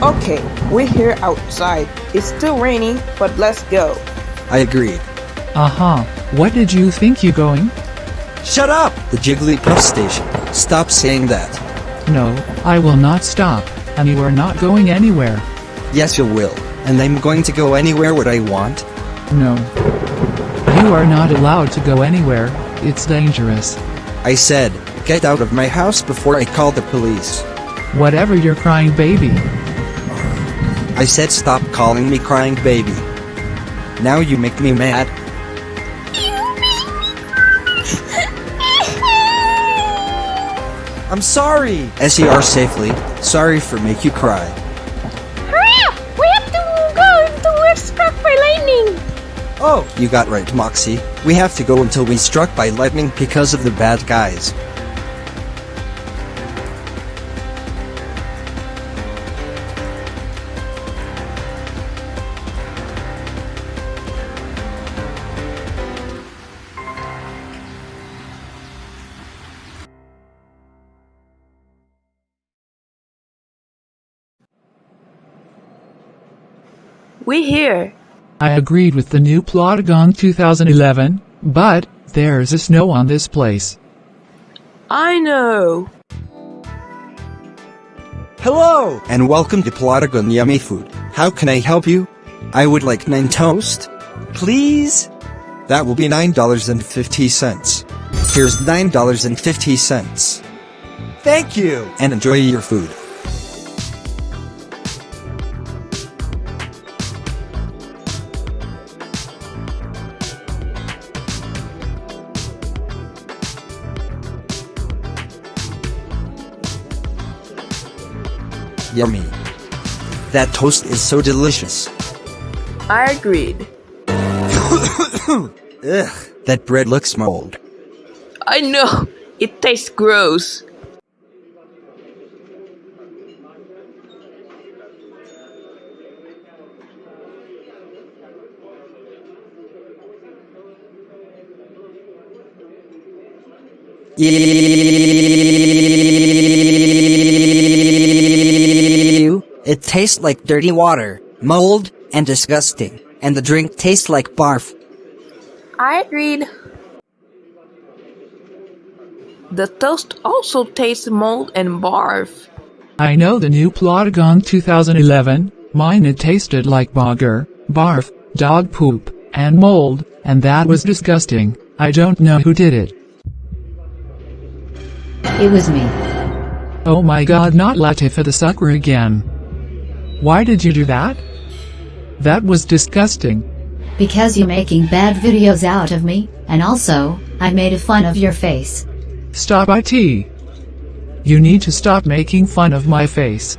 Okay, we're here outside. It's still raining, but let's go. I agreed. What did you think you going? Shut up! The Jigglypuff station. Stop saying that. No, I will not stop, and you are not going anywhere. Yes, you will. And I'm going to go anywhere what I want. No. You are not allowed to go anywhere, it's dangerous. I said, get out of my house before I call the police. Whatever, you're crying baby. I said stop calling me crying baby. Now you make me mad. I'm sorry! SER safely. Sorry for make you cry. Hurry up! We have to go until we're struck by lightning! Oh, you got right, Moxie. We have to go until we're struck by lightning because of the bad guys. We're here. I agreed with the new Plotagon 2011, but there's a snow on this place. I know. Hello! And welcome to Plotagon Yummy Food. How can I help you? I would like 9 toast. Please? That will be $9.50. Here's $9.50. Thank you! And enjoy your food. Yummy. That toast is so delicious. I agreed. Ugh, that bread looks mold. I know. It tastes gross. It tastes like dirty water, mold, and disgusting. And the drink tastes like barf. I agreed. The toast also tastes mold and barf. I know the new Plotagon 2011, mine it tasted like bogger, barf, dog poop, and mold, and that was disgusting. I don't know who did it. It was me. Oh my god, not Latifa the sucker again. Why did you do that? That was disgusting. Because you're making bad videos out of me, and also, I made fun of your face. Stop it. You need to stop making fun of my face.